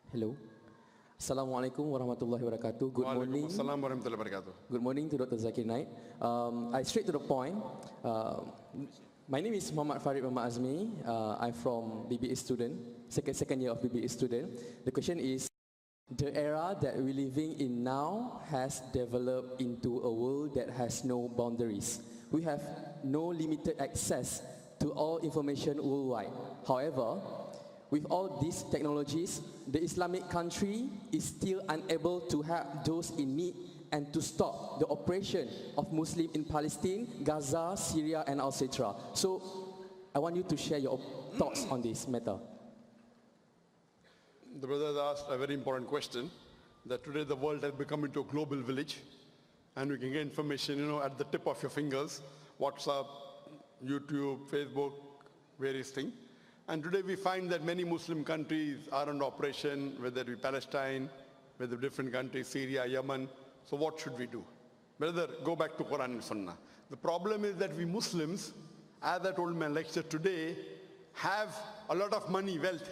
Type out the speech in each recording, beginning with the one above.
Hello. Assalamualaikum warahmatullahi wabarakatuh. Good morning. Assalamu warahmatullahi wabarakatuh. Good morning to Dr. Zakir Naik. I straight to the point. My name is Fahim Azmi. I'm from BBA student, second year of BBA student. The question is, the era that we're living in now has developed into a world that has no boundaries. We have no limited access to all information worldwide. However, with all these technologies, the Islamic country is still unable to help those in need and to stop the oppression of Muslims in Palestine, Gaza, Syria, and etc. So, I want you to share your thoughts on this matter. The brother asked a very important question, that today the world has become into a global village, and we can get information, at the tip of your fingers, WhatsApp, YouTube, Facebook, various things. And today we find that many Muslim countries are under operation, whether it be Palestine, whether different countries, Syria, Yemen. So what should we do? Brother, go back to Quran and Sunnah. The problem is that we Muslims, as I told my lecture today, have a lot of money, wealth.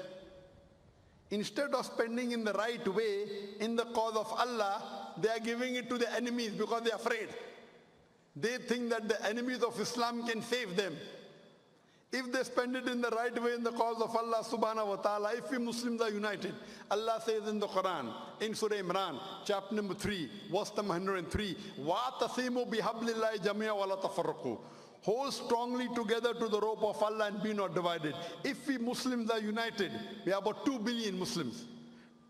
Instead of spending in the right way, in the cause of Allah, they are giving it to the enemies because they are afraid. They think that the enemies of Islam can save them. If they spend it in the right way in the cause of Allah subhanahu wa ta'ala, if we Muslims are united, Allah says in the Quran, in Surah Imran, chapter number 3, verse number 103, وَاتَصِيمُوا بِحَبْلِ اللَّهِ جَمِيعًا وَلَا تَفَرَّقُوا. Hold strongly together to the rope of Allah and be not divided. If we Muslims are united, we have about 2 billion Muslims.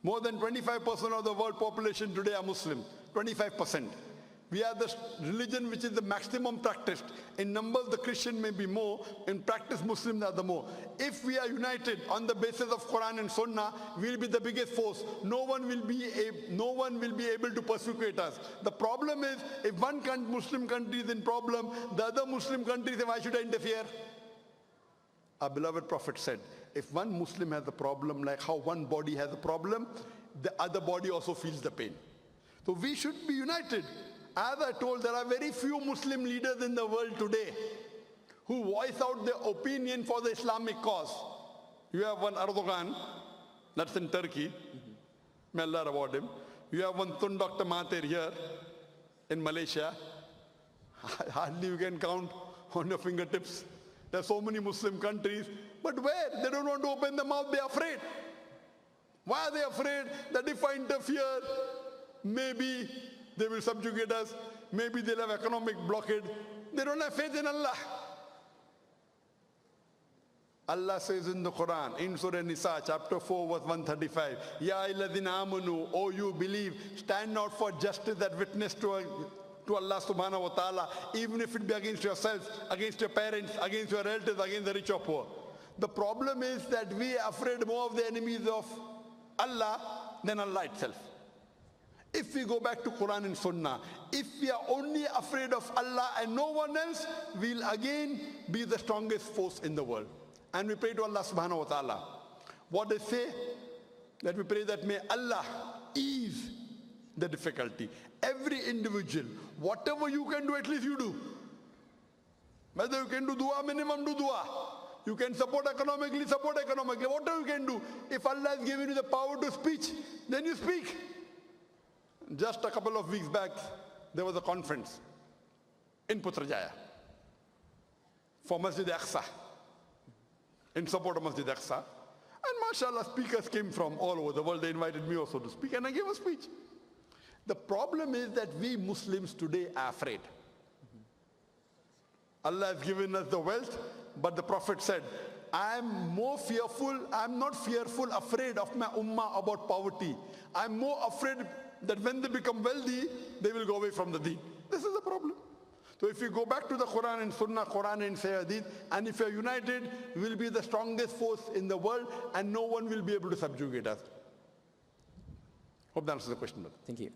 More than 25% of the world population today are Muslim, 25%. We are the religion which is the maximum practiced. In numbers, the Christian may be more. In practice, Muslims are the more. If we are united on the basis of Quran and Sunnah, we will be the biggest force. No one will be able to persecute us. The problem is, if one Muslim country is in problem, the other Muslim countries say, why should I interfere? Our beloved Prophet said, if one Muslim has a problem, like how one body has a problem, the other body also feels the pain. So we should be united. As I told, there are very few Muslim leaders in the world today who voice out their opinion for the Islamic cause. You have one Erdogan, that's in Turkey. May Allah reward him. You have one Tun Dr. Mahathir here in Malaysia. Hardly you can count on your fingertips. There are so many Muslim countries, but where? They don't want to open their mouth, they are afraid. Why are they afraid? That if I interfere, maybe they will subjugate us, maybe they'll have economic blockade. They don't have faith in Allah. Allah says in the Quran, in Surah Nisa, chapter 4, verse 135, Ya ayyuhalladhina amanu, O you believe, stand out for justice that witness to Allah subhanahu wa ta'ala, even if it be against yourselves, against your parents, against your relatives, against the rich or poor. The problem is that we are afraid more of the enemies of Allah than Allah itself. If we go back to Quran and Sunnah, if we are only afraid of Allah and no one else, we'll again be the strongest force in the world. And we pray to Allah subhanahu wa ta'ala. What they say, that we pray that may Allah ease the difficulty. Every individual, whatever you can do, at least you do. Whether you can do dua, minimum do dua. You can support economically, whatever you can do. If Allah has given you the power to speak, then you speak. Just a couple of weeks back, there was a conference in Putrajaya for Masjid Aqsa, in support of Masjid Aqsa. And mashallah, speakers came from all over the world. They invited me also to speak, and I gave a speech. The problem is that we Muslims today are afraid. Allah has given us the wealth, but the Prophet said, I'm not fearful, afraid of my ummah about poverty. I'm more afraid that when they become wealthy, they will go away from the deen. This is the problem. So if you go back to the Quran and Sunnah, Quran and Hadith, and if you are united, we will be the strongest force in the world, and no one will be able to subjugate us. Hope that answers the question, brother. Thank you.